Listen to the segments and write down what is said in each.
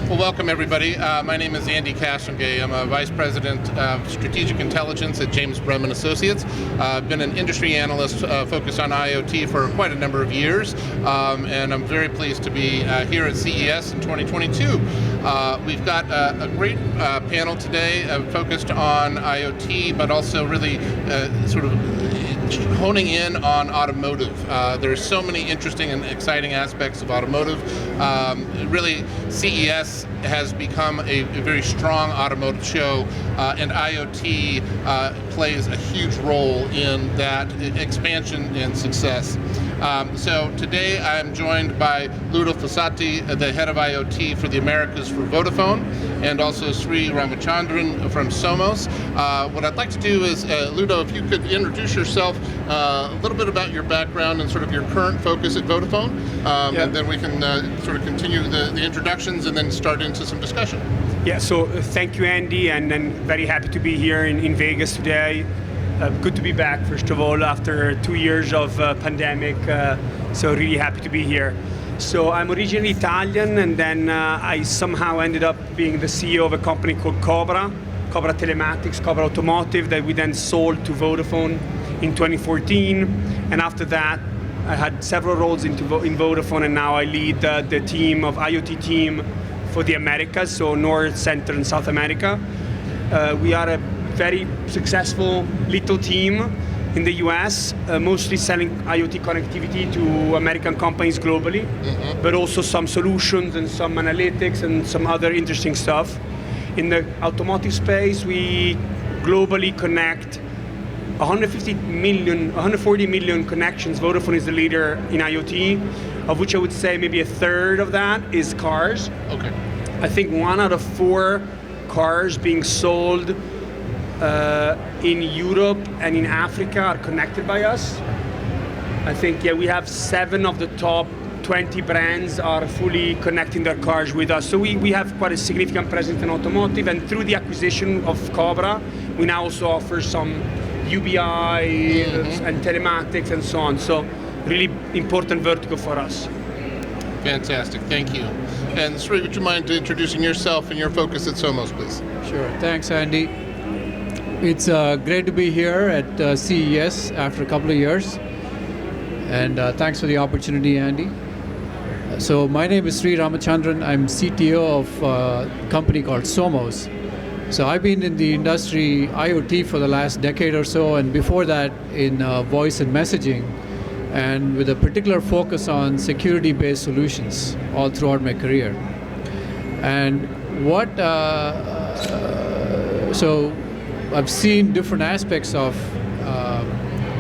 Well, welcome everybody. My name is Andy Castonguay. I'm a Vice President of Strategic Intelligence at James Brehm Associates. I've been an industry analyst focused on IoT for quite a number of years, and I'm very pleased to be here at CES in 2022. We've got a great panel today focused on IoT, but also really sort of honing in on automotive. There's so many interesting and exciting aspects of automotive. Really, CES has become a very strong automotive show, and IoT plays a huge role in that expansion and success. So today I'm joined by Ludovico Fassati, the head of IoT for the Americas for Vodafone, and also Sri Ramachandran from Somos. What I'd like to do is, Ludo, if you could introduce yourself, a little bit about your background and sort of your current focus at Vodafone, and then we can sort of continue the introductions and then start into some discussion. Yeah, so thank you, Andy, and very happy to be here in Vegas today. Good to be back, first of all, after 2 years of pandemic, so really happy to be here. So I'm originally Italian, and then I somehow ended up being the CEO of a company called Cobra Telematics, Cobra Automotive, that we then sold to Vodafone in 2014. And after that, I had several roles in Vodafone, and now I lead the team of IoT team for the Americas, so North, Central, and South America. We are a very successful little team in the US, mostly selling IoT connectivity to American companies globally, but also some solutions and some analytics and some other interesting stuff. In the automotive space, we globally connect 140 million connections. Vodafone is the leader in IoT, of which I would say maybe a third of that is cars. Okay. I think 1 out of 4 cars being sold in Europe and in Africa are connected by us. I think, we have 7 of the top 20 brands are fully connecting their cars with us. So we have quite a significant presence in automotive, and through the acquisition of Cobra, we now also offer some UBI and telematics and so on. So really important vertical for us. Fantastic, thank you. And Sri, would you mind introducing yourself and your focus at Somos, please? Sure, thanks, Andy. It's great to be here at CES after a couple of years, and thanks for the opportunity, Andy. So my name is Sri Ramachandran. I'm CTO of a company called Somos. So I've been in the industry IoT for the last decade or so, and before that in voice and messaging, and with a particular focus on security-based solutions all throughout my career. And so I've seen different aspects of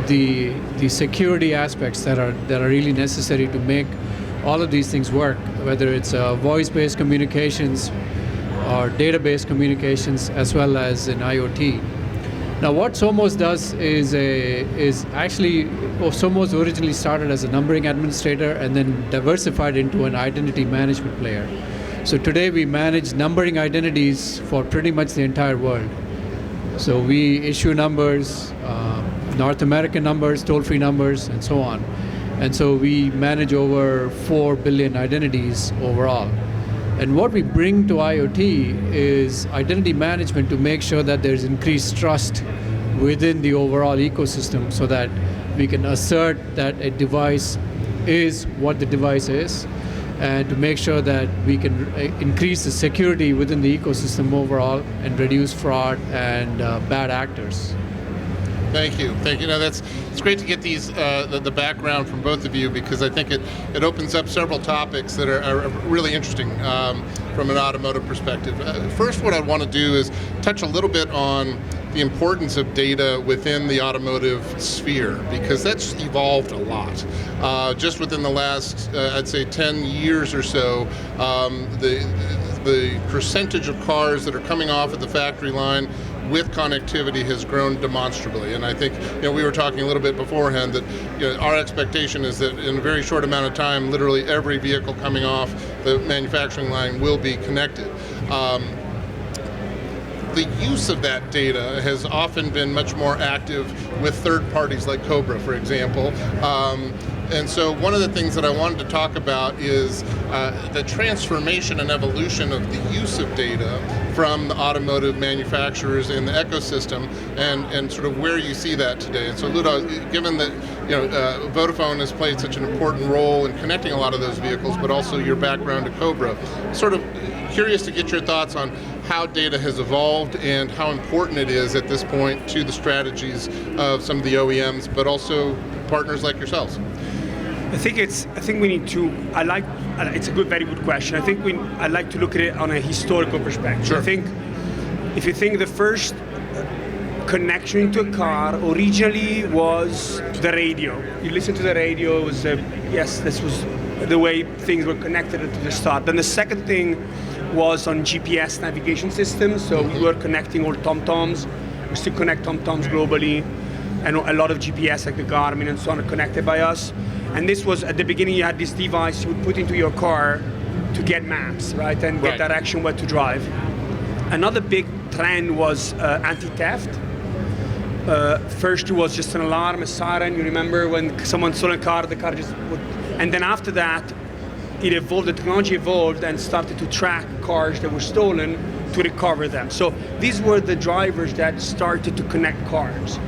the security aspects that are really necessary to make all of these things work, whether it's voice-based communications or database communications, as well as in IoT. Now, what Somos does is actually, Somos originally started as a numbering administrator and then diversified into an identity management player. So today we manage numbering identities for pretty much the entire world. So we issue numbers, North American numbers, toll-free numbers, and so on. And so we manage over 4 billion identities overall. And what we bring to IoT is identity management to make sure that there's increased trust within the overall ecosystem, so that we can assert that a device is what the device is, and to make sure that we can increase the security within the ecosystem overall and reduce fraud and bad actors. Thank you. No, it's great to get these the background from both of you, because I think it opens up several topics that are really interesting from an automotive perspective. First, what I want to do is touch a little bit on the importance of data within the automotive sphere, because that's evolved a lot. Just within the last, I'd say 10 years or so, the percentage of cars that are coming off at the factory line with connectivity has grown demonstrably. And I think, we were talking a little bit beforehand that our expectation is that in a very short amount of time, literally every vehicle coming off the manufacturing line will be connected. the use of that data has often been much more active with third parties like Cobra, for example. And so one of the things that I wanted to talk about is the transformation and evolution of the use of data from the automotive manufacturers in the ecosystem, and sort of where you see that today. And so Ludo, given that Vodafone has played such an important role in connecting a lot of those vehicles, but also your background at Cobra, sort of curious to get your thoughts on how data has evolved and how important it is at this point to the strategies of some of the OEMs, but also partners like yourselves. I think we need to. It's a very good question. I like to look at it on a historical perspective. Sure. I think if you think the first connection into a car originally was the radio. You listen to the radio. It was this was the way things were connected at the start. Then the second thing was on GPS navigation systems. So we were connecting all TomToms. We still connect TomToms globally, and a lot of GPS like the Garmin and so on are connected by us. And this was, at the beginning, you had this device you would put into your car to get maps, right? And get direction where to drive. Another big trend was anti-theft. First it was just an alarm, a siren. You remember when someone stole a car, the car just would... And then after that, it evolved, the technology evolved and started to track cars that were stolen to recover them. So these were the drivers that started to connect cars.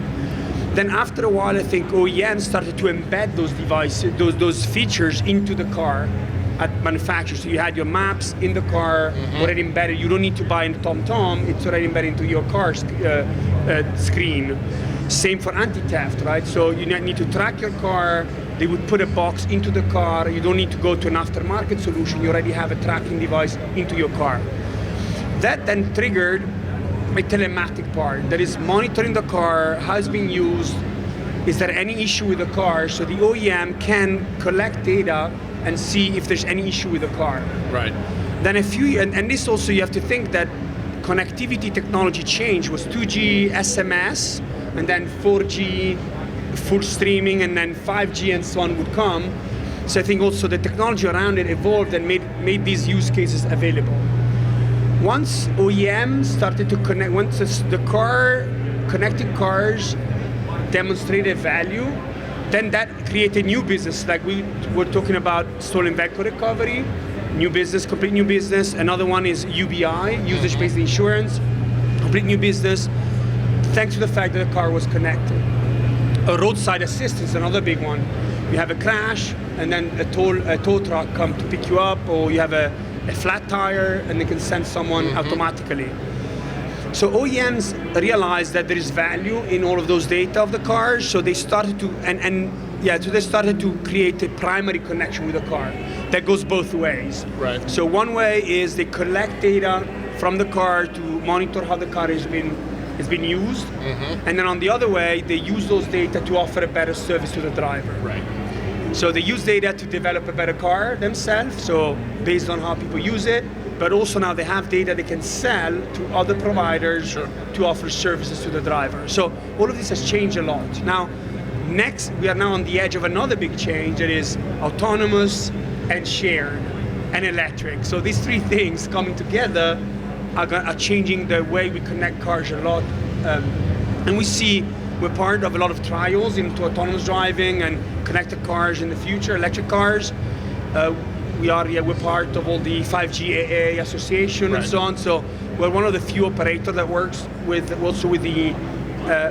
Then after a while, I think OEMs started to embed those devices, those features into the car at manufacturers. So you had your maps in the car already embedded. You don't need to buy a TomTom, it's already embedded into your car screen. Same for anti-theft, right? So you need to track your car. They would put a box into the car. You don't need to go to an aftermarket solution. You already have a tracking device into your car. That then triggered a telematic part that is monitoring the car, how it's being used, is there any issue with the car, so the OEM can collect data and see if there's any issue with the car. Right. Then and this also, you have to think that connectivity technology change was 2G, SMS, and then 4G, full streaming, and then 5G and so on would come. So I think also the technology around it evolved and made these use cases available. Once OEMs started to connect, once the connected cars demonstrated value, then that created new business. Like we were talking about stolen vehicle recovery, new business, complete new business. Another one is UBI, usage-based insurance, complete new business, thanks to the fact that the car was connected. A roadside assistance, another big one. You have a crash, and then a tow truck come to pick you up, or you have a flat tire, and they can send someone automatically. So OEMs realized that there is value in all of those data of the cars, so they started to so they started to create a primary connection with the car that goes both ways. Right. So one way is they collect data from the car to monitor how the car has been used, and then on the other way, they use those data to offer a better service to the driver. Right. So they use data to develop a better car themselves, so based on how people use it, but also now they have data they can sell to other providers to offer services to the driver. So all of this has changed a lot. Now, next, we are now on the edge of another big change that is autonomous and shared and electric. So these three things coming together are changing the way we connect cars a lot. And we see we're part of a lot of trials into autonomous driving and connected cars in the future, electric cars. We're part of all the 5G AA association and so on. So we're one of the few operators that works with the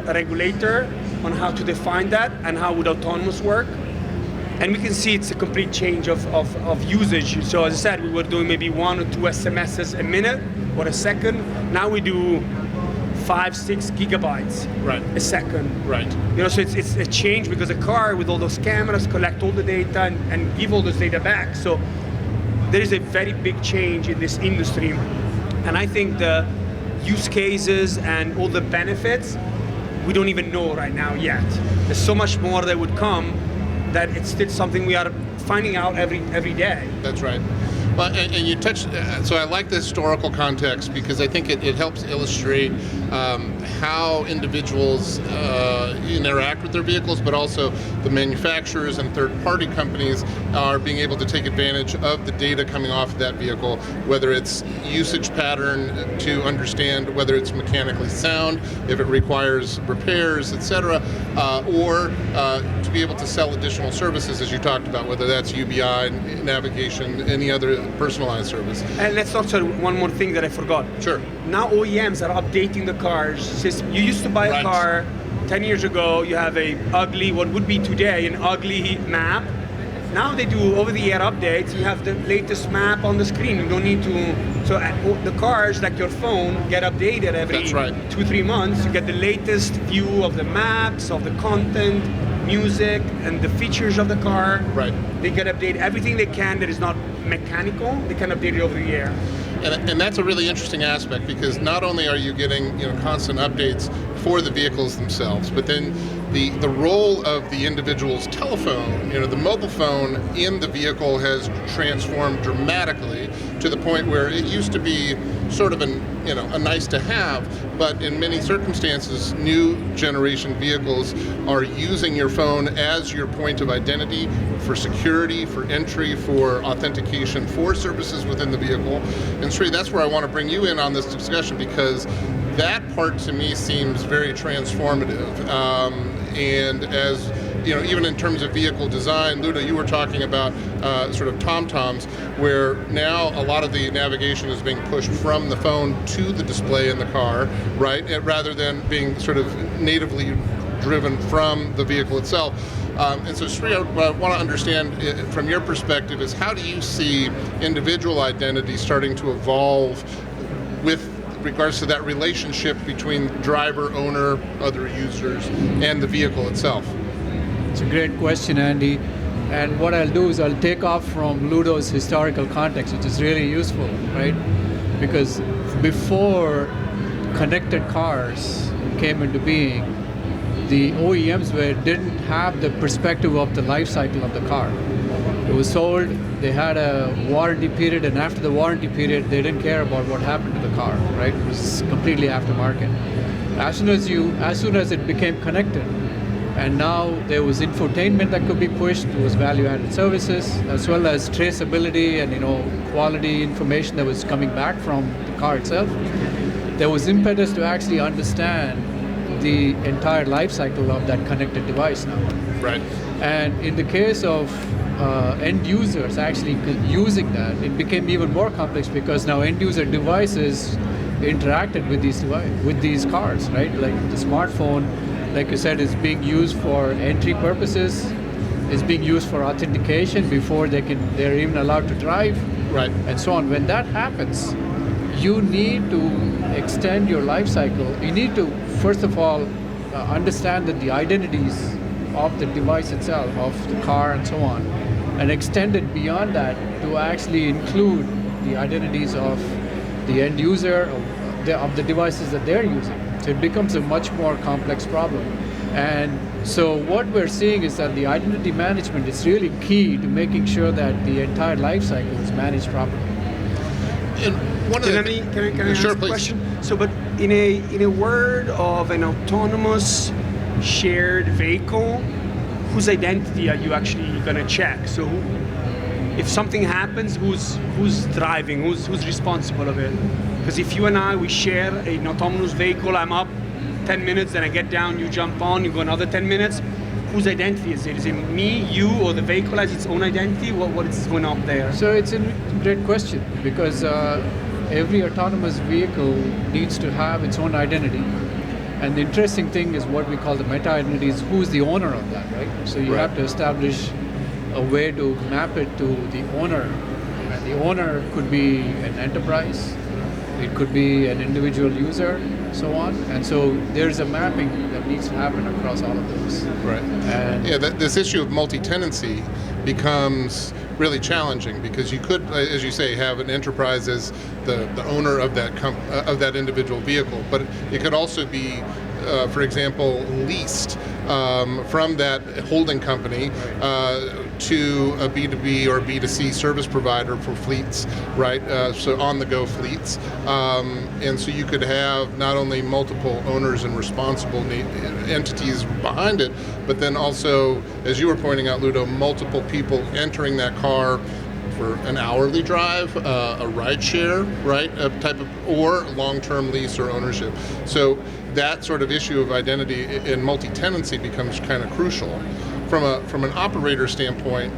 regulator on how to define that and how would autonomous work. And we can see it's a complete change of usage. So as I said, we were doing maybe 1 or 2 SMSs a minute or a second. Now we do 5-6 gigabytes a second. Right. So it's a change because a car with all those cameras collect all the data and give all those data back. So there is a very big change in this industry. And I think the use cases and all the benefits, we don't even know right now yet. There's so much more that would come that it's still something we are finding out every day. That's right. Well, and you touched, so I like the historical context because I think it helps illustrate how individuals interact with their vehicles, but also the manufacturers and third-party companies are being able to take advantage of the data coming off of that vehicle, whether it's usage pattern to understand whether it's mechanically sound, if it requires repairs, etc., or to be able to sell additional services, as you talked about, whether that's UBI, navigation, any other personalized service. And let's talk about one more thing that I forgot. Sure. Now OEMs are updating the cars. Since you used to buy a car 10 years ago, you have a ugly, what would be today, an ugly map. Now they do over-the-air updates. You have the latest map on the screen. You don't need to. So the cars, like your phone, get updated every 2-3 months. You get the latest view of the maps, of the content, music, and the features of the car. Right. They get updated everything they can that is not mechanical. They can update it over the air. And that's a really interesting aspect, because not only are you getting constant updates for the vehicles themselves, but then the role of the individual's telephone, the mobile phone in the vehicle has transformed dramatically to the point where it used to be sort of a nice to have, but in many circumstances, new generation vehicles are using your phone as your point of identity for security, for entry, for authentication, for services within the vehicle. And Sri, that's where I want to bring you in on this discussion, because that part to me seems very transformative. And as even in terms of vehicle design, Ludo, you were talking about sort of TomToms, where now a lot of the navigation is being pushed from the phone to the display in the car, right? Rather than being sort of natively driven from the vehicle itself. And so, Sri, what I want to understand from your perspective is, how do you see individual identity starting to evolve with regards to that relationship between driver, owner, other users, and the vehicle itself? It's a great question, Andy. And what I'll do is I'll take off from Ludo's historical context, which is really useful, right? Because before connected cars came into being, the OEMs didn't have the perspective of the life cycle of the car. It was sold, they had a warranty period, and after the warranty period, they didn't care about what happened to the car, right? It was completely aftermarket. As soon as it became connected, and now there was infotainment that could be pushed, there was value-added services, as well as traceability and quality information that was coming back from the car itself. There was impetus to actually understand the entire life cycle of that connected device now. Right. And in the case of end users actually using that, it became even more complex, because now end user devices interacted with these cars, right? Like the smartphone, like you said, is being used for entry purposes, is being used for authentication before they're even allowed to drive, right, and so on. When that happens, you need to extend your life cycle. You need to, first of all, understand that the identities of the device itself, of the car and so on, and extend it beyond that to actually include the identities of the end user, of the devices that they're using. So it becomes a much more complex problem. And so what we're seeing is that the identity management is really key to making sure that the entire life cycle is managed properly. And Can I ask a question? So, but in a world of an autonomous shared vehicle, whose identity are you actually going to check? So, if something happens, who's driving? Who's responsible of it? Because if you and I, we share an autonomous vehicle, I'm up 10 minutes, then I get down, you jump on, you go another 10 minutes. Whose identity is it? Is it me, you, or the vehicle has its own identity? What is going on there? So it's a great question, because every autonomous vehicle needs to have its own identity. And the interesting thing is what we call the meta-identity is who's the owner of that, right? So you have to establish a way to map it to the owner. And the owner could be an enterprise, it could be an individual user, so on. And so there's a mapping that needs to happen across all of those. Right. And this issue of multi-tenancy becomes really challenging, because you could, as you say, have an enterprise as the owner of that individual vehicle, but it could also be, for example, leased from that holding company to a B2B or B2C service provider for fleets, right? So on-the-go fleets. And so you could have not only multiple owners and responsible entities behind it, but then also, as you were pointing out, Ludo, multiple people entering that car for an hourly drive, a ride share, right? A type of, or long-term lease or ownership. So that sort of issue of identity and multi-tenancy becomes kind of crucial. From an operator standpoint,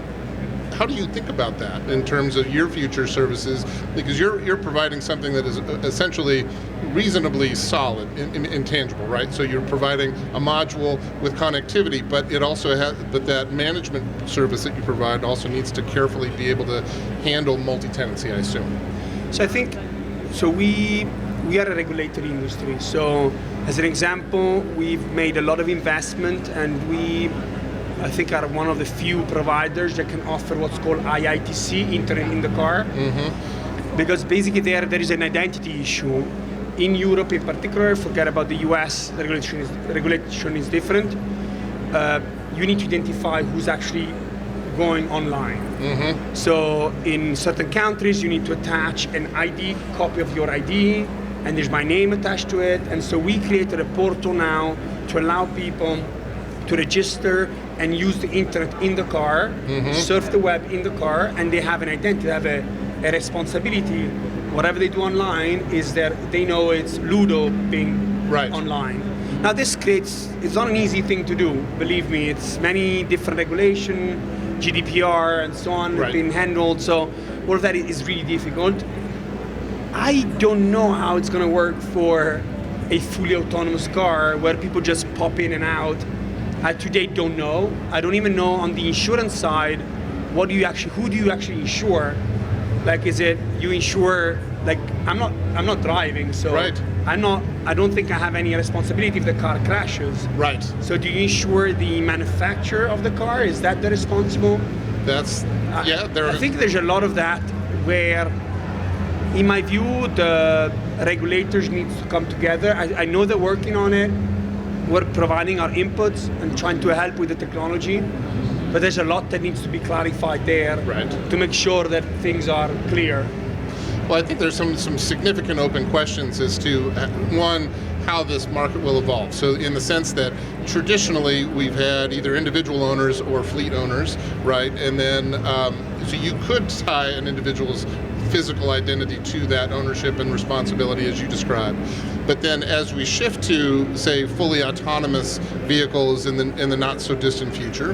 how do you think about that in terms of your future services? Because you're providing something that is essentially reasonably solid, intangible, right? So you're providing a module with connectivity, but it also has, but that management service that you provide also needs to carefully be able to handle multi-tenancy, I assume. So I think, so we are a regulatory industry. So as an example, we've made a lot of investment, and I think are one of the few providers that can offer what's called IITC, Internet in the Car. Mm-hmm. Because basically there is an identity issue. In Europe in particular, forget about the US, the regulation is different. You need to identify who's actually going online. Mm-hmm. So in certain countries, you need to attach an ID, copy of your ID, and there's my name attached to it. And so we created a portal now to allow people to register and use the internet in the car, mm-hmm. surf the web in the car, and they have an identity, they have a responsibility. Whatever they do online is that they know it's Ludo being right. online. Now this creates, it's not an easy thing to do, believe me, it's many different regulation, GDPR and so on, right. being handled, so all of that is really difficult. I don't know how it's going to work for a fully autonomous car where people just pop in and out. I today don't know. I don't even know on the insurance side, who do you actually insure? Like, is it you insure? Like, I'm not driving, so right. I don't think I have any responsibility if the car crashes. Right. So do you insure the manufacturer of the car? Is that the responsible? That's I think there's a lot of that where, in my view, the regulators need to come together. I know they're working on it. We're providing our inputs and trying to help with the technology, but there's a lot that needs to be clarified there right. to make sure that things are clear. Well, I think there's some significant open questions as to, one, how this market will evolve. So in the sense that traditionally we've had either individual owners or fleet owners, right? And then, so you could tie an individual's physical identity to that ownership and responsibility as you described. But then as we shift to, say, fully autonomous vehicles in the not so distant future,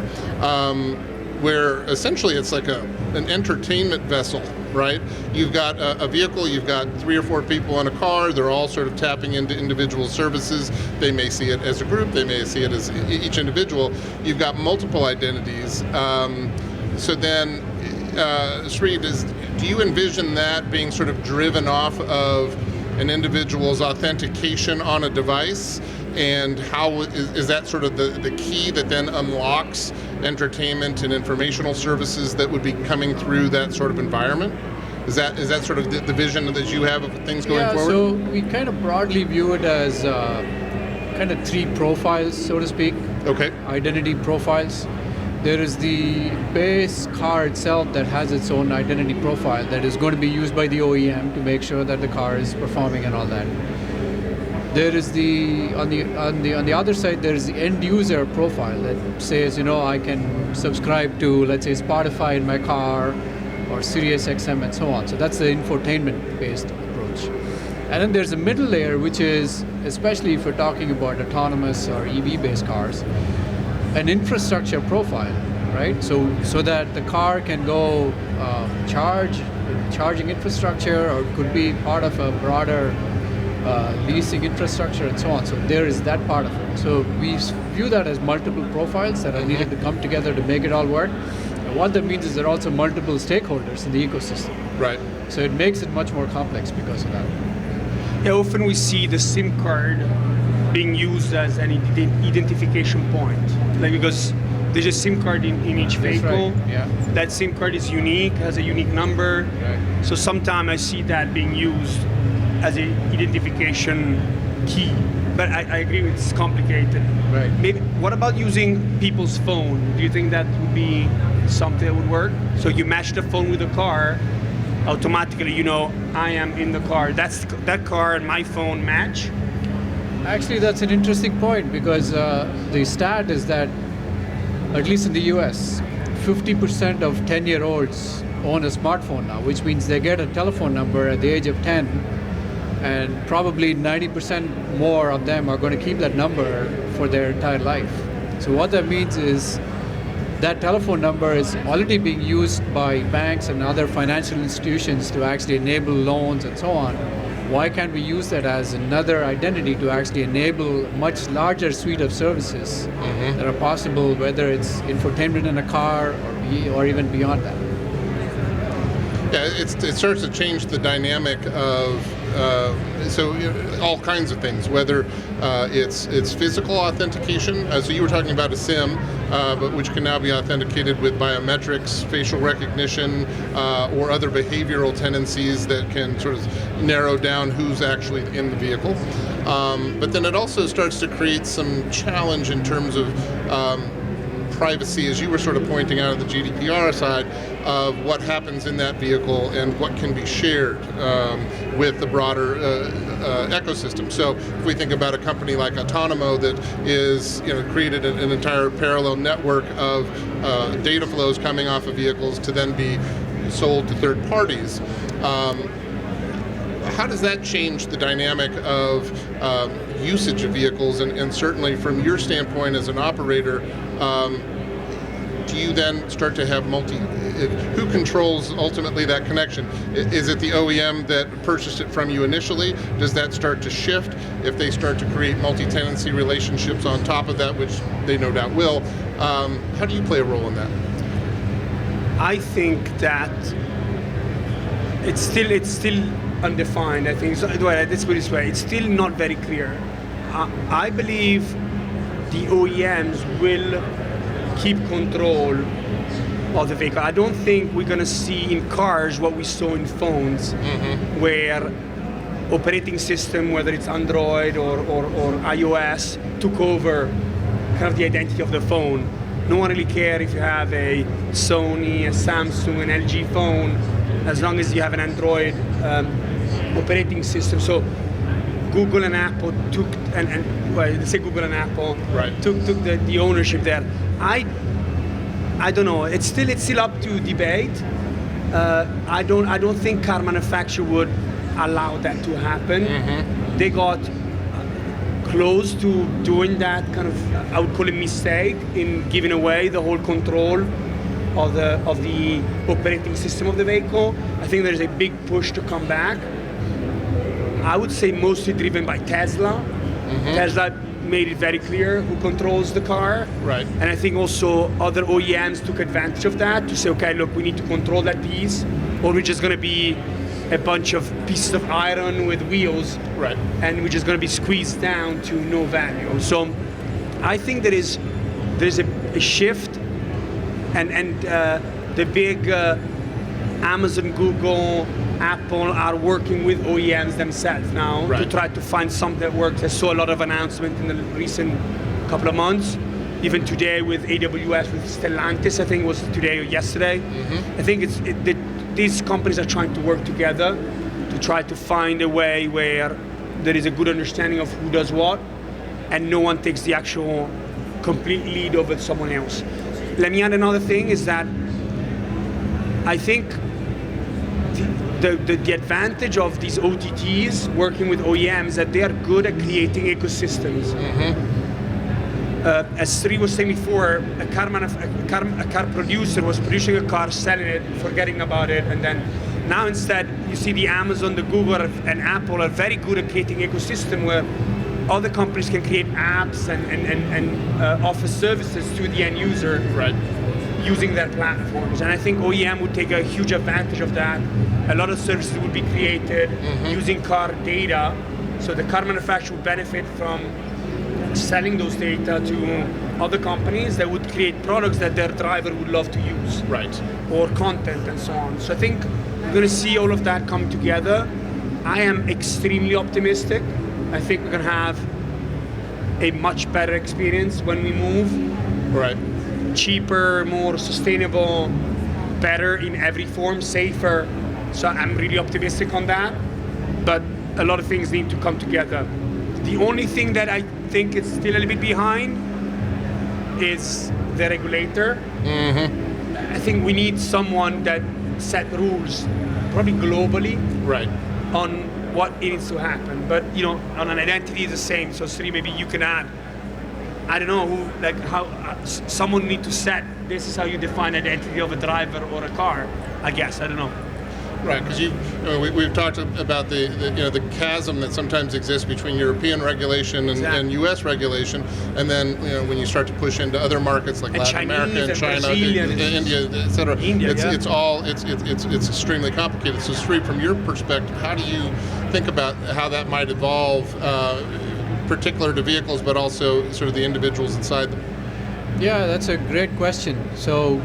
where essentially it's like an entertainment vessel, right? You've got a vehicle, you've got 3 or 4 people in a car, they're all sort of tapping into individual services. They may see it as a group, they may see it as each individual. You've got multiple identities. So then, Sri, do you envision that being sort of driven off of an individual's authentication on a device? And how is that sort of the key that then unlocks entertainment and informational services that would be coming through that sort of environment? Is that sort of the vision that you have of things going forward? So we kind of broadly view it as kind of 3 profiles, so to speak. Okay. Identity profiles. There is the base car itself that has its own identity profile that is going to be used by the OEM to make sure that the car is performing and all that. There is on the other side, there is the end user profile that says, I can subscribe to, let's say, Spotify in my car or Sirius XM and so on. So that's the infotainment-based approach. And then there's a middle layer, which is, especially if we're talking about autonomous or EV-based cars, an infrastructure profile, right? So that the car can go charging infrastructure, or it could be part of a broader leasing infrastructure and so on. So there is that part of it. So we view that as multiple profiles that are needed to come together to make it all work. And what that means is there are also multiple stakeholders in the ecosystem. Right. So it makes it much more complex because of that. Yeah, often we see the SIM card being used as an identification point, like because there's a SIM card in each vehicle. Right. Yeah. That SIM card is unique, has a unique number. Right. So sometimes I see that being used as an identification key. but I agree it's complicated. Right. Maybe, what about using people's phone? Do you think that would be something that would work? So you match the phone with the car, automatically you know I am in the car. That car and my phone match. Actually, that's an interesting point because the stat is that, at least in the US, 50% of 10-year-olds own a smartphone now, which means they get a telephone number at the age of 10, and probably 90% more of them are going to keep that number for their entire life. So what that means is that telephone number is already being used by banks and other financial institutions to actually enable loans and so on. Why can't we use that as another identity to actually enable a much larger suite of services that are possible, whether it's infotainment in a car or even beyond that? Yeah, it starts to change the dynamic of all kinds of things, whether it's physical authentication. So you were talking about a SIM, but which can now be authenticated with biometrics, facial recognition, or other behavioral tendencies that can sort of narrow down who's actually in the vehicle. But then it also starts to create some challenge in terms of privacy, as you were sort of pointing out on the GDPR side, of what happens in that vehicle and what can be shared with the broader ecosystem. So if we think about a company like Automotive that is, created an entire parallel network of data flows coming off of vehicles to then be sold to third parties. How does that change the dynamic of usage of vehicles? And certainly from your standpoint as an operator, do you then start to have who controls ultimately that connection? Is it the OEM that purchased it from you initially? Does that start to shift if they start to create multi-tenancy relationships on top of that, which they no doubt will? How do you play a role in that? I think that it's still undefined. I think, let's put it this way, it's still not very clear. I believe the OEMs will keep control of the vehicle. I don't think we're going to see in cars what we saw in phones, where operating system, whether it's Android or iOS, took over kind of the identity of the phone. No one really cares if you have a Sony, a Samsung, an LG phone, as long as you have an Android operating system. So Google and Apple took, let's say Google and Apple took the ownership there. I don't know. It's still up to debate. I don't think car manufacturer would allow that to happen. They got close to doing that kind of, I would call it mistake, in giving away the whole control of the operating system of the vehicle. I think there's a big push to come back. I would say mostly driven by Tesla. Tesla made it very clear who controls the car. Right. And I think also other OEMs took advantage of that to say, okay, look, we need to control that piece, or we're just going to be a bunch of pieces of iron with wheels. Right. And we're just going to be squeezed down to no value. So I think there's a shift, and the big Amazon, Google, Apple are working with OEMs themselves now to try to find something that works. I saw a lot of announcements in the recent couple of months, even today with AWS, with Stellantis, I think it was today or yesterday. I think these companies are trying to work together to try to find a way where there is a good understanding of who does what, and no one takes the actual complete lead over someone else. Let me add another thing, is that I think the advantage of these OTTs working with OEMs that they are good at creating ecosystems. As Sri was saying before, a car producer was producing a car, selling it, forgetting about it, and then now instead you see the Amazon, the Google, and Apple are very good at creating ecosystem where other companies can create apps and offer services to the end user. Using their platforms, and I think OEM would take a huge advantage of that. A lot of services would be created using car data, so the car manufacturer would benefit from selling those data to other companies that would create products that their driver would love to use, or content and so on. So I think we're going to see all of that come together. I am extremely optimistic. I think we're going to have a much better experience when we move. Right. Cheaper, more sustainable, better in every form, safer. So I'm really optimistic on that. But a lot of things need to come together. The only thing that I think is still a little bit behind is the regulator. I think we need someone that set rules, probably globally, Right. on what needs to happen. But on an identity, it's the same. So Sri, maybe you can add. I don't know who, like how someone need to set. This is how you define identity of a driver or a car. I guess I don't know. Right, because we've talked about the chasm that sometimes exists between European regulation and U.S. regulation, and then when you start to push into other markets like Latin America and China, India, etc. It's extremely complicated. So, Sri, from your perspective, how do you think about how that might evolve, particular to vehicles, but also sort of the individuals inside them? Yeah, that's a great question. So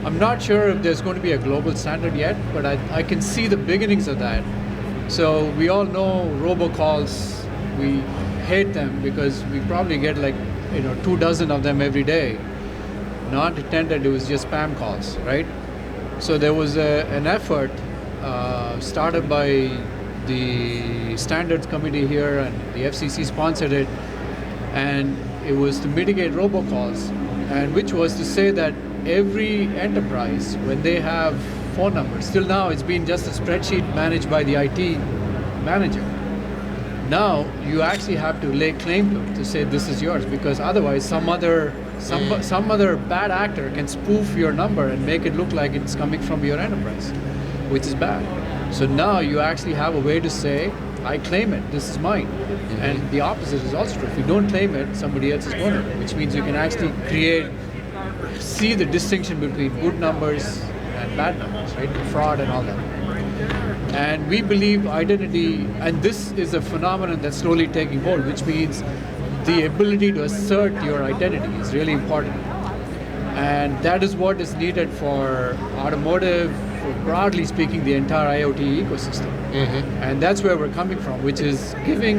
I'm not sure if there's going to be a global standard yet, but I can see the beginnings of that. So we all know robocalls. We hate them because we probably get 24 of them every day. Not intended, it was just spam calls, right? So there was an effort started by the Standards Committee here, and the FCC sponsored it, and it was to mitigate robocalls, and which was to say that every enterprise, when they have phone numbers, till now it's been just a spreadsheet managed by the IT manager. Now you actually have to lay claim to it, to say this is yours, because otherwise some other bad actor can spoof your number and make it look like it's coming from your enterprise, which is bad. So now you actually have a way to say, I claim it, this is mine. And the opposite is also true. If you don't claim it, somebody else is going to, which means you can actually see the distinction between good numbers and bad numbers, right? Fraud and all that. And we believe identity, and this is a phenomenon that's slowly taking hold, which means the ability to assert your identity is really important. And that is what is needed for automotive, for broadly speaking, the entire IoT ecosystem. And that's where we're coming from, which is giving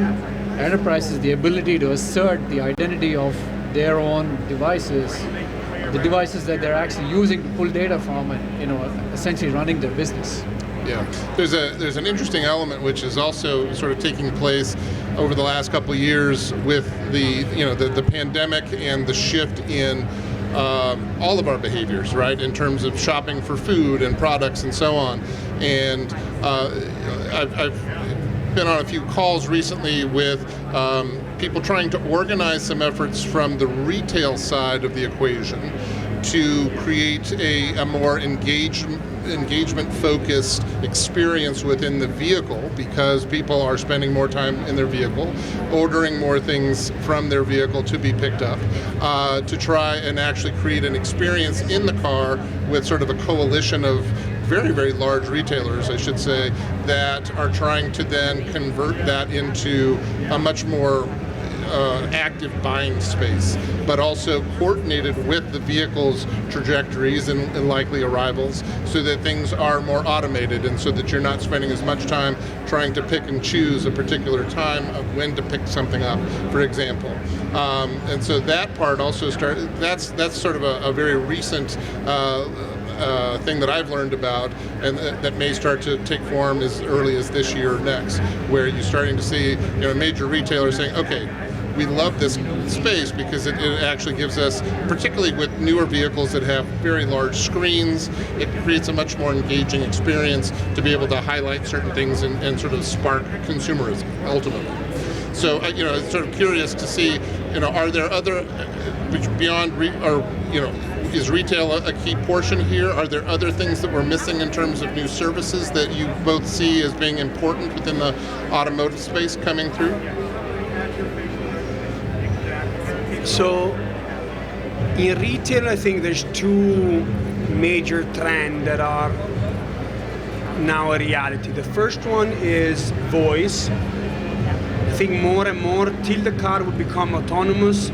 enterprises the ability to assert the identity of their own devices, the devices that they're actually using to pull data from, and essentially running their business. Yeah, there's an interesting element which is also sort of taking place over the last couple of years with the pandemic and the shift in all of our behaviors, right, in terms of shopping for food and products and so on. And I've been on a few calls recently with people trying to organize some efforts from the retail side of the equation to create a more engagement-focused experience within the vehicle, because people are spending more time in their vehicle, ordering more things from their vehicle to be picked up, to try and actually create an experience in the car with sort of a coalition of very, very large retailers, I should say, that are trying to then convert that into a much more active buying space, but also coordinated with the vehicle's trajectories and likely arrivals, so that things are more automated, and so that you're not spending as much time trying to pick and choose a particular time of when to pick something up, for example. And so that part also started. That's sort of a very recent thing that I've learned about, and that may start to take form as early as this year or next, where you're starting to see major retailers saying, okay, we love this space because it actually gives us, particularly with newer vehicles that have very large screens, it creates a much more engaging experience to be able to highlight certain things and sort of spark consumerism, ultimately. So, I'm sort of curious to see, are there other, beyond, is retail a key portion here? Are there other things that we're missing in terms of new services that you both see as being important within the automotive space coming through? So in retail, I think there's two major trends that are now a reality. The first one is voice. I think more and more, till the car will become autonomous,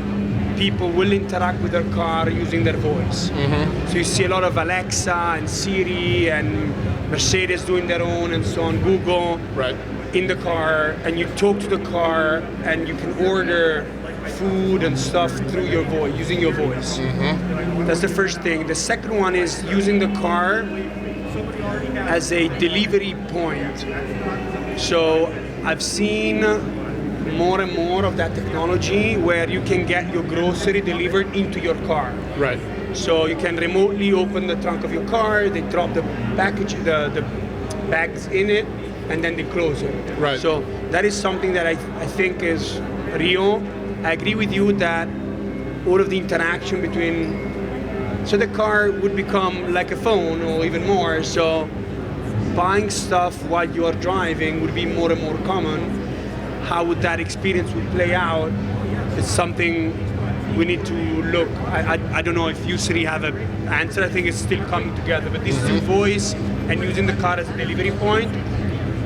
people will interact with their car using their voice. So you see a lot of Alexa and Siri and Mercedes doing their own and so on, Google, right, in the car, and you talk to the car and you can order food and stuff through your voice, using your voice. That's the first thing. The second one is using the car as a delivery point. So I've seen more and more of that technology where you can get your grocery delivered into your car. Right. So you can remotely open the trunk of your car, they drop the package, the bags in it, and then they close it. Right. So that is something that I think is real. I agree with you that all of the interaction between, so the car would become like a phone or even more. So buying stuff while you are driving would be more and more common. How would that experience would play out? It's something we need to look. I don't know if you three have an answer. I think it's still coming together. But these two, voice and using the car as a delivery point,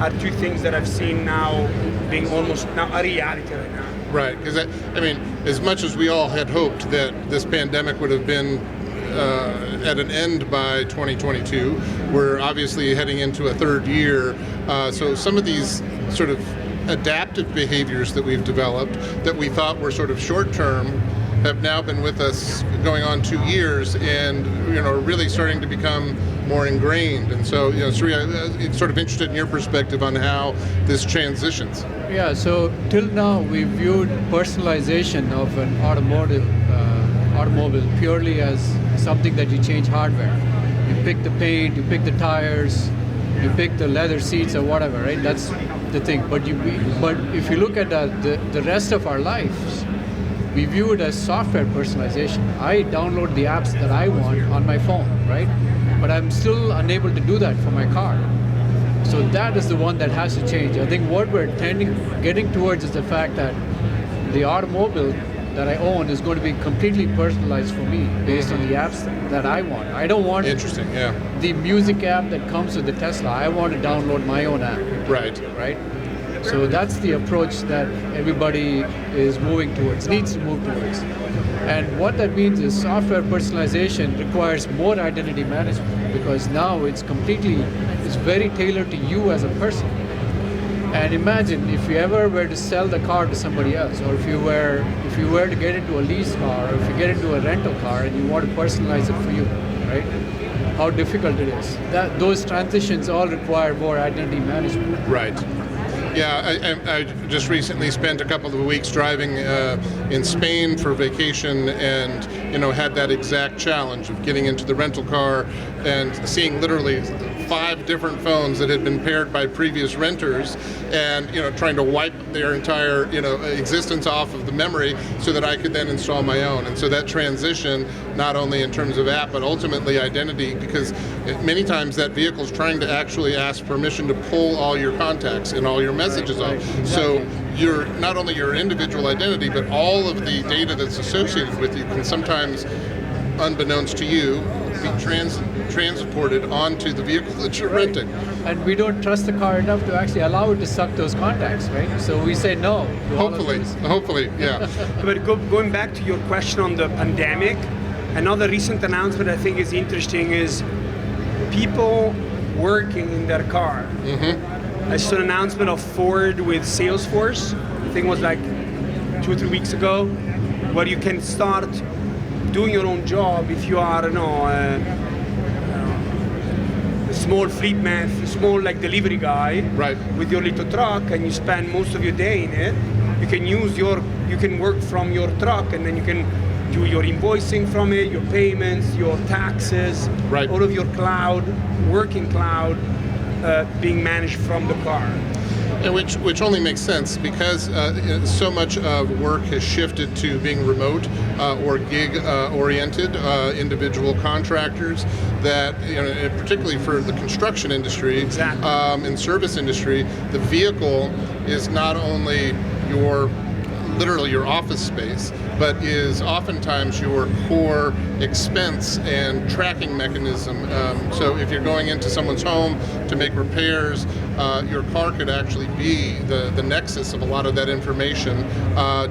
are two things that I've seen now being almost now a reality right now. Right, because I mean, as much as we all had hoped that this pandemic would have been at an end by 2022, we're obviously heading into a third year. So some of these sort of adaptive behaviors that we've developed that we thought were sort of short-term have now been with us going on 2 years, and really starting to become more ingrained. And so, Sridhar, I'm sort of interested in your perspective on how this transitions. Yeah, so till now we viewed personalization of an automobile purely as something that you change hardware. You pick the paint, you pick the tires, you pick the leather seats or whatever, right? That's the thing. But if you look at the rest of our lives, we view it as software personalization. I download the apps that I want on my phone, right? But I'm still unable to do that for my car. So that is the one that has to change. I think what we're getting towards is the fact that the automobile that I own is going to be completely personalized for me based on the apps that I want. I don't want the music app that comes with the Tesla. I want to download my own app. Right. Right? So that's the approach that everybody is moving towards, needs to move towards. And what that means is software personalization requires more identity management, because now it's very tailored to you as a person. And imagine if you ever were to sell the car to somebody else, or if you were to get into a lease car, or if you get into a rental car and you want to personalize it for you, right? How difficult it is. Those transitions all require more identity management. Right. Yeah, I just recently spent a couple of weeks driving in Spain for vacation, and had that exact challenge of getting into the rental car and seeing literally 5 different phones that had been paired by previous renters, and trying to wipe their entire existence off of the memory so that I could then install my own. And so that transition, not only in terms of app but ultimately identity, because many times that vehicle is trying to actually ask permission to pull all your contacts and all your messages off. Exactly. So you're not only your individual identity, but all of the data that's associated with you can sometimes, unbeknownst to you, be transported onto the vehicle that you're renting. And we don't trust the car enough to actually allow it to suck those contacts, right? So we say no. Hopefully, yeah. But going back to your question on the pandemic, another recent announcement I think is interesting is people working in their car. I saw an announcement of Ford with Salesforce, I think it was like 2 or 3 weeks ago, where you can start doing your own job if you are, a small fleet man, a small delivery guy, right, with your little truck, and you spend most of your day in it. You can work from your truck, and then you can do your invoicing from it, your payments, your taxes, right, all of your working cloud, being managed from the car. And which only makes sense because so much of work has shifted to being remote or gig-oriented, individual contractors, that particularly for the construction industry, exactly, and service industry, the vehicle is not only literally your office space, but is oftentimes your core expense and tracking mechanism. So if you're going into someone's home to make repairs, your car could actually be the nexus of a lot of that information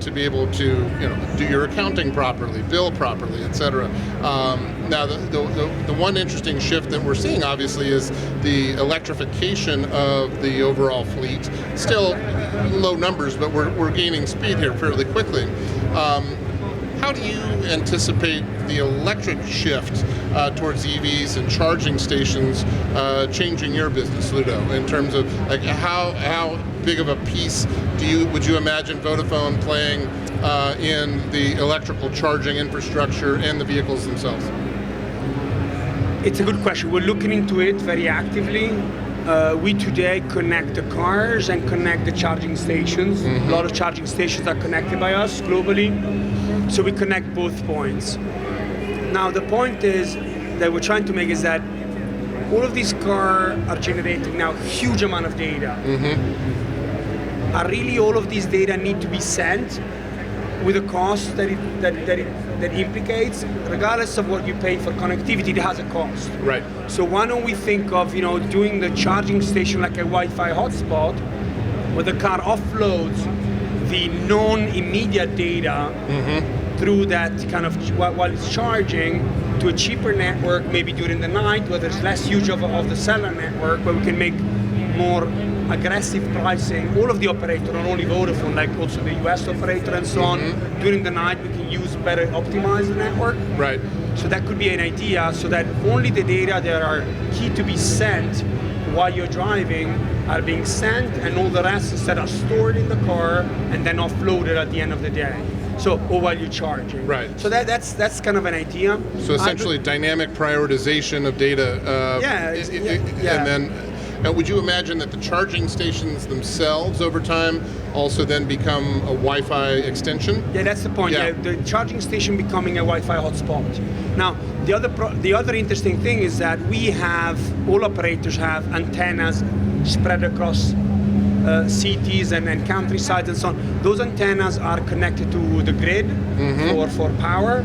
to be able to do your accounting properly, bill properly, etc. Now the one interesting shift that we're seeing obviously is the electrification of the overall fleet. Still low numbers, but we're gaining speed here fairly quickly. How do you anticipate the electric shift towards EVs and charging stations changing your business, Ludo? In terms of like how big of a piece would you imagine Vodafone playing in the electrical charging infrastructure and the vehicles themselves? It's a good question. We're looking into it very actively. We today connect the cars and connect the charging stations. A lot of charging stations are connected by us globally. So we connect both points. Now the point is that we're trying to make is that all of these cars are generating now huge amount of data. Are really all of these data need to be sent with a cost that implicates, regardless of what you pay for connectivity, it has a cost. Right. So why don't we think of doing the charging station like a Wi-Fi hotspot, where the car offloads the non-immediate data through that kind of while it's charging to a cheaper network, maybe during the night, where there's less use of the cellular network, where we can make more aggressive pricing. All of the operators, not only Vodafone, like also the US operator and so on, during the night we can use better optimize the network. Right. So that could be an idea, so that only the data that are key to be sent while you're driving are being sent, and all the rest instead are stored in the car and then offloaded at the end of the day. So, or while you're charging. Right. So that's kind of an idea. So essentially, dynamic prioritization of data. And then, would you imagine that the charging stations themselves, over time, also then become a Wi-Fi extension? Yeah, that's the point. Yeah. The charging station becoming a Wi-Fi hotspot. Now, the other interesting thing is that all operators have antennas spread across cities and countrysides and so on. Those antennas are connected to the grid for power.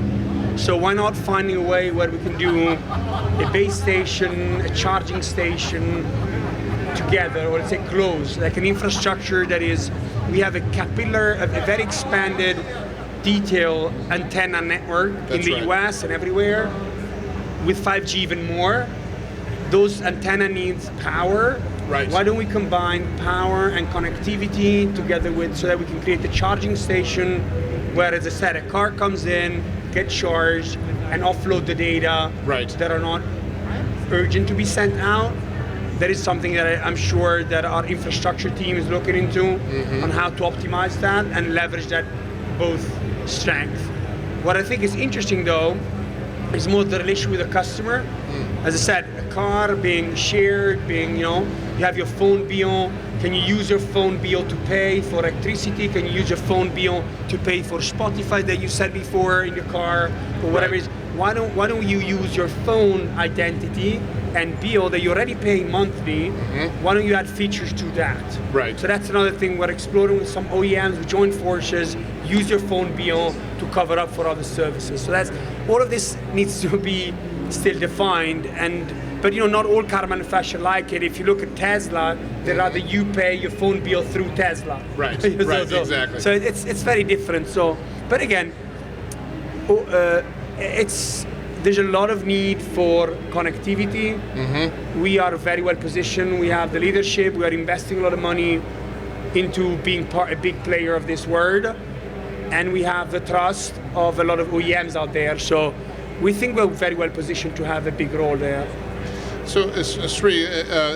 So why not finding a way where we can do a base station, a charging station together, or let's say close, like an infrastructure that is, we have a very expanded detailed antenna network in the US and everywhere, with 5G even more. Those antenna needs power. Right. Why don't we combine power and connectivity together so that we can create a charging station where, as I said, a car comes in, get charged, and offload the data that are not urgent to be sent out. That is something that I'm sure that our infrastructure team is looking into on how to optimize that and leverage that both strength. What I think is interesting though is more the relation with the customer. As I said, a car being shared, you have your phone bill. Can you use your phone bill to pay for electricity? Can you use your phone bill to pay for Spotify that you said before in your car, or whatever it is? Why don't you use your phone identity and bill that you already pay monthly? Why don't you add features to that? Right. So that's another thing we're exploring with some OEMs. We join forces, use your phone bill to cover up for other services. So that's all of this needs to be still defined, but not all car manufacturers like it. If you look at Tesla, they'd rather you pay your phone bill through Tesla. Right. Exactly. So it's very different. So, but again, there's a lot of need for connectivity. We are very well positioned. We have the leadership. We are investing a lot of money into being a big player of this world, and we have the trust of a lot of OEMs out there. So we think we're very well positioned to have a big role there. So, Sri,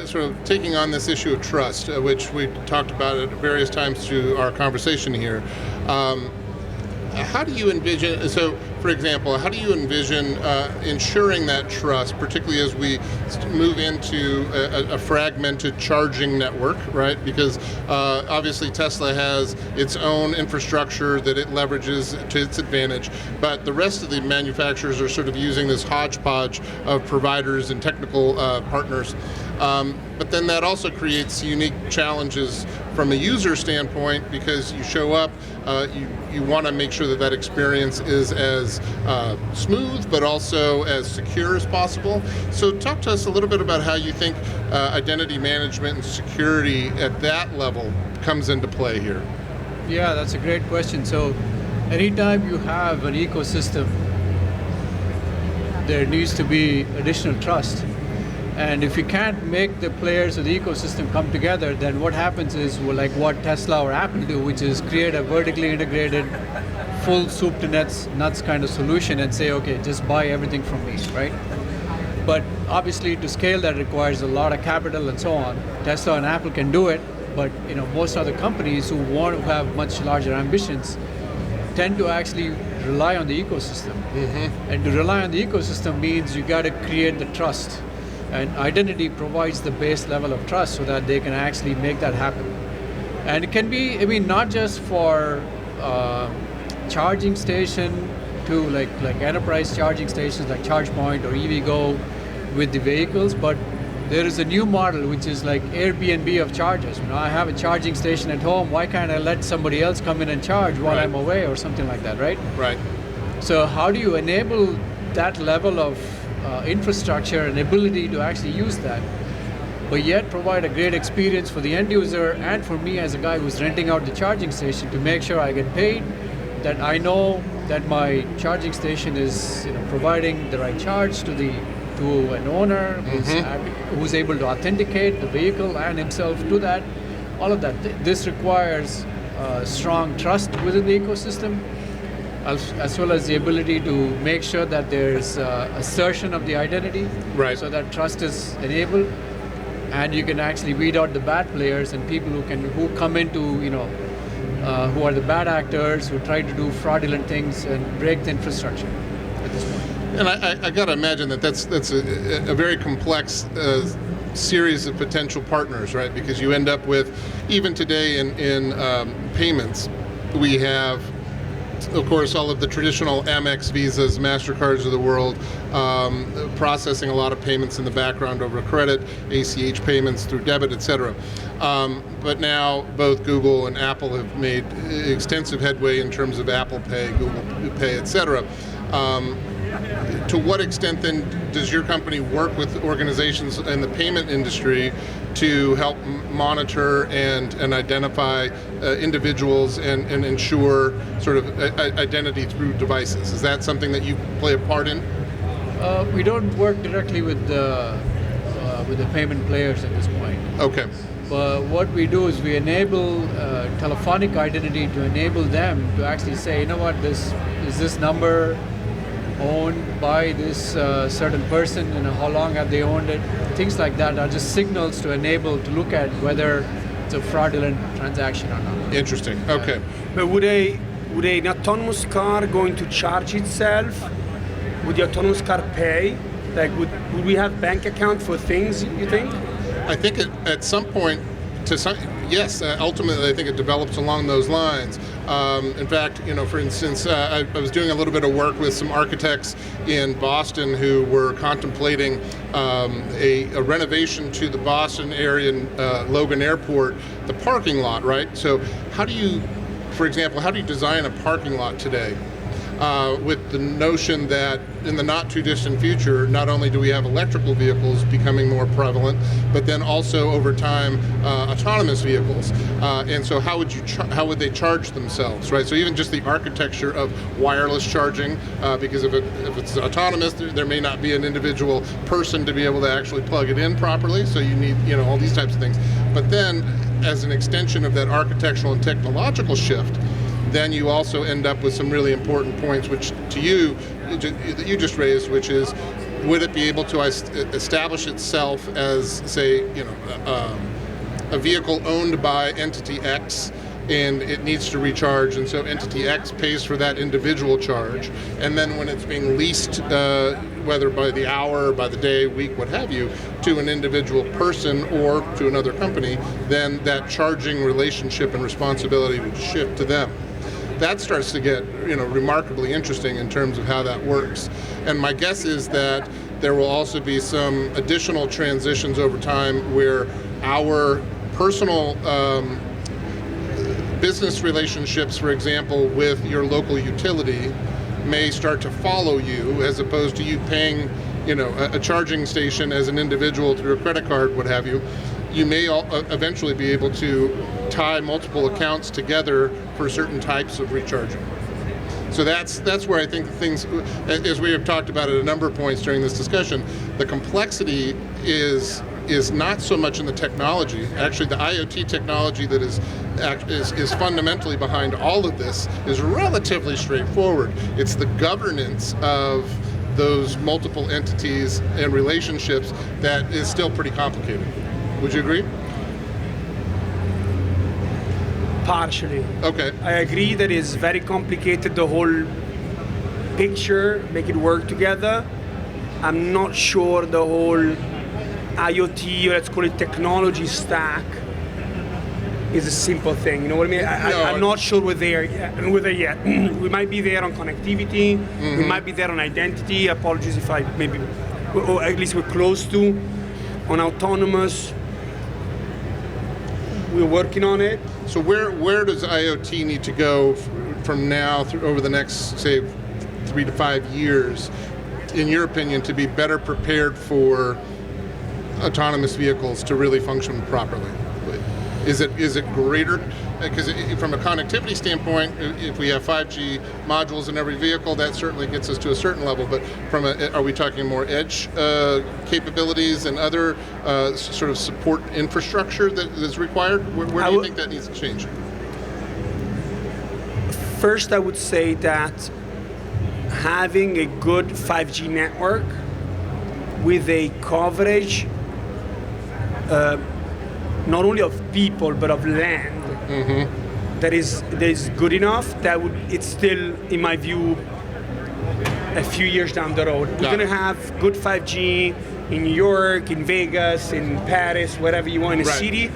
sort of taking on this issue of trust, which we talked about at various times through our conversation here, how do you envision, so for example, how do you envision ensuring that trust, particularly as we move into a fragmented charging network, right? Because obviously Tesla has its own infrastructure that it leverages to its advantage, but the rest of the manufacturers are sort of using this hodgepodge of providers and technical partners. But then that also creates unique challenges from a user standpoint, because you show up, you want to make sure that experience is as smooth but also as secure as possible. So talk to us a little bit about how you think identity management and security at that level comes into play here. Yeah, that's a great question. So anytime you have an ecosystem, there needs to be additional trust. And if you can't make the players of the ecosystem come together, then what happens is, well, like what Tesla or Apple do, which is create a vertically integrated full soup to nuts kind of solution and say, okay, just buy everything from me, right? But obviously, to scale that requires a lot of capital and so on. Tesla and Apple can do it, but most other companies who want to have much larger ambitions tend to actually rely on the ecosystem. And to rely on the ecosystem means you got to create the trust. And identity provides the base level of trust so that they can actually make that happen. And it can be, not just for charging station to like enterprise charging stations like ChargePoint or EVgo with the vehicles, but there is a new model which is like Airbnb of chargers. I have a charging station at home. Why can't I let somebody else come in and charge while I'm away or something like that, right? Right. So how do you enable that level of infrastructure and ability to actually use that, but yet provide a great experience for the end user and for me as a guy who's renting out the charging station to make sure I get paid, that I know that my charging station is providing the right charge to an owner who's able to authenticate the vehicle and himself to that. All of that. This requires strong trust within the ecosystem, as well as the ability to make sure that there's assertion of the identity, right, so that trust is enabled, and you can actually weed out the bad players and people who come into who are the bad actors who try to do fraudulent things and break the infrastructure at this point. And I got to imagine that's a very complex series of potential partners, right? Because you end up with, even today in payments, we have, of course, all of the traditional Amex, Visas, MasterCards of the world, processing a lot of payments in the background over credit, ACH payments through debit, etc. But now both Google and Apple have made extensive headway in terms of Apple Pay, Google Pay, etc. To what extent then does your company work with organizations in the payment industry to help monitor and identify individuals and ensure sort of identity through devices? Is that something that you play a part in? We don't work directly with the payment players at this point. Okay. But what we do is we enable telephonic identity to enable them to actually say, you know what, this number owned by this certain person, how long have they owned it? Things like that are just signals to enable to look at whether it's a fraudulent transaction or not. Interesting. Okay. But would an autonomous car going to charge itself? Would the autonomous car pay? Like, would we have bank account for things, you think? I think at some point, yes, ultimately I think it develops along those lines. In fact, for instance, I was doing a little bit of work with some architects in Boston who were contemplating a renovation to the Boston area Logan Airport, the parking lot, right? So how do you design a parking lot today? With the notion that in the not too distant future, not only do we have electrical vehicles becoming more prevalent, but then also over time autonomous vehicles. And so how would they charge themselves, right? So even just the architecture of wireless charging, because if it's autonomous, there may not be an individual person to be able to actually plug it in properly. So you need all these types of things. But then as an extension of that architectural and technological shift, then you also end up with some really important points, which that you just raised, which is, would it be able to establish itself as, say, a vehicle owned by entity X, and it needs to recharge, and so entity X pays for that individual charge, and then when it's being leased, whether by the hour, by the day, week, what have you, to an individual person or to another company, then that charging relationship and responsibility would shift to them. That starts to get remarkably interesting in terms of how that works. And my guess is that there will also be some additional transitions over time where our personal business relationships, for example, with your local utility may start to follow you, as opposed to you paying a charging station as an individual through a credit card, what have you. You may eventually be able to tie multiple accounts together for certain types of recharging. So that's where I think things, as we have talked about at a number of points during this discussion, the complexity is is not so much in the technology. Actually, the IoT technology that is fundamentally behind all of this is relatively straightforward. It's the governance of those multiple entities and relationships that is still pretty complicated. Would you agree? Partially. Okay. I agree that it's very complicated, the whole picture, make it work together. I'm not sure the whole IoT, or let's call it technology stack, is a simple thing. You know what I mean? I'm not sure we're there yet. We might be there on connectivity. We might be there on identity. Apologies if I maybe, or at least we're close to. On autonomous, we're working on it. So where does IoT need to go from now through over the next, say, 3 to 5 years, in your opinion, to be better prepared for autonomous vehicles to really function properly? Is it greater? Because from a connectivity standpoint, if we have 5G modules in every vehicle, that certainly gets us to a certain level. But are we talking more edge capabilities and other sort of support infrastructure that is required? Where do you think that needs to change? First, I would say that having a good 5G network with a coverage not only of people but of land that is good enough, it's still, in my view, a few years down the road. We're going to have good 5G in New York, in Vegas, in Paris, wherever you want in a city.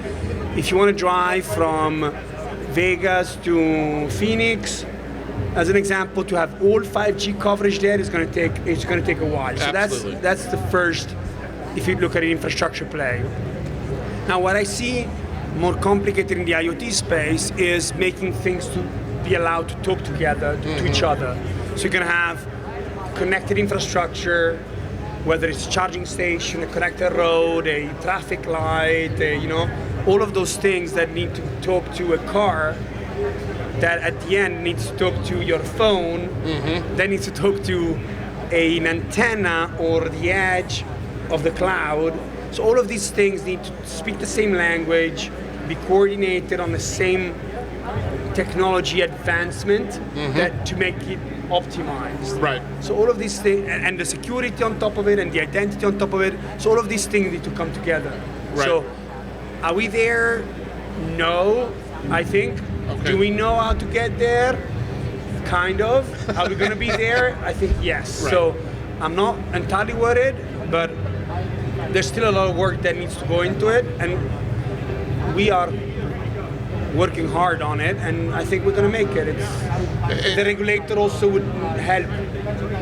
If you want to drive from Vegas to Phoenix, as an example, to have all 5G coverage there is going to take a while. So that's the first, if you look at an infrastructure play. Now, what I see more complicated in the IoT space is making things to be allowed to talk together to each other. So you're going to have connected infrastructure, whether it's a charging station, a connected road, a traffic light, all of those things that need to talk to a car, that at the end needs to talk to your phone, then needs to talk to an antenna or the edge of the cloud. So all of these things need to speak the same language, be coordinated on the same technology advancement to make it optimized. Right. So all of these things, and the security on top of it, and the identity on top of it, so all of these things need to come together. Right. So are we there? No, I think. Okay. Do we know how to get there? Kind of. Are we going to be there? I think yes. Right. So I'm not entirely worried, but there's still a lot of work that needs to go into it, and we are working hard on it, and I think we're going to make it. The regulator also would help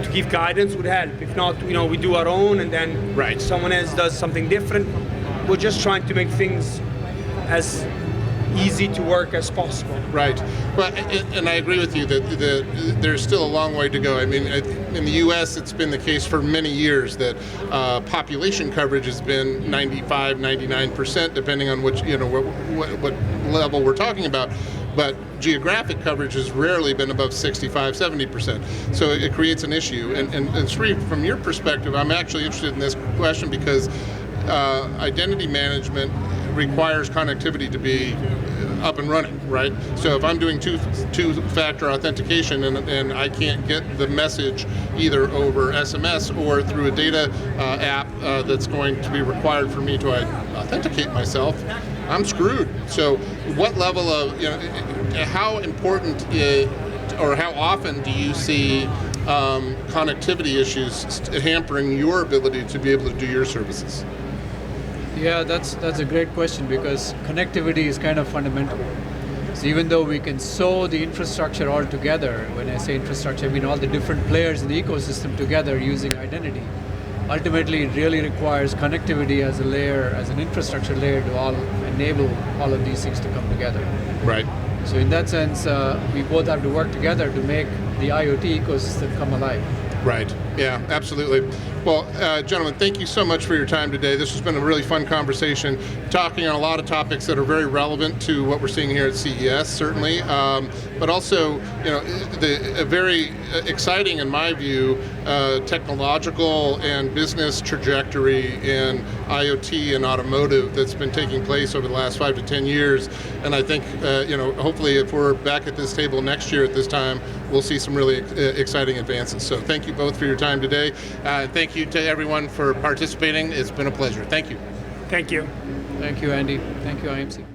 to give guidance, would help. If not, we do our own, and then someone else does something different. We're just trying to make things as easy to work as possible. Right. Well, and I agree with you that there's still a long way to go. I mean, in the U.S., it's been the case for many years that population coverage has been 95, 99%, depending on which, what level we're talking about. But geographic coverage has rarely been above 65, 70%. So it creates an issue. And Sri, from your perspective, I'm actually interested in this question because identity management requires connectivity to be up and running, right? So if I'm doing two-factor authentication and I can't get the message either over SMS or through a data app that's going to be required for me to authenticate myself, I'm screwed. So what level of, how important or how often do you see connectivity issues hampering your ability to be able to do your services? Yeah, that's a great question because connectivity is kind of fundamental. So even though we can sew the infrastructure all together, when I say infrastructure, I mean all the different players in the ecosystem together using identity. Ultimately, it really requires connectivity as a layer, as an infrastructure layer to enable all of these things to come together. Right. So in that sense, we both have to work together to make the IoT ecosystem come alive. Right. Yeah, absolutely. Well, gentlemen, thank you so much for your time today. This has been a really fun conversation, talking on a lot of topics that are very relevant to what we're seeing here at CES, certainly, but also, a very exciting, in my view, technological and business trajectory in IoT and automotive that's been taking place over the last 5 to 10 years. And I think, hopefully, if we're back at this table next year at this time, we'll see some really exciting advances. So thank you both for your time today. Thank you to everyone for participating. It's been a pleasure. Thank you. Thank you. Thank you, Andy. Thank you, IMC.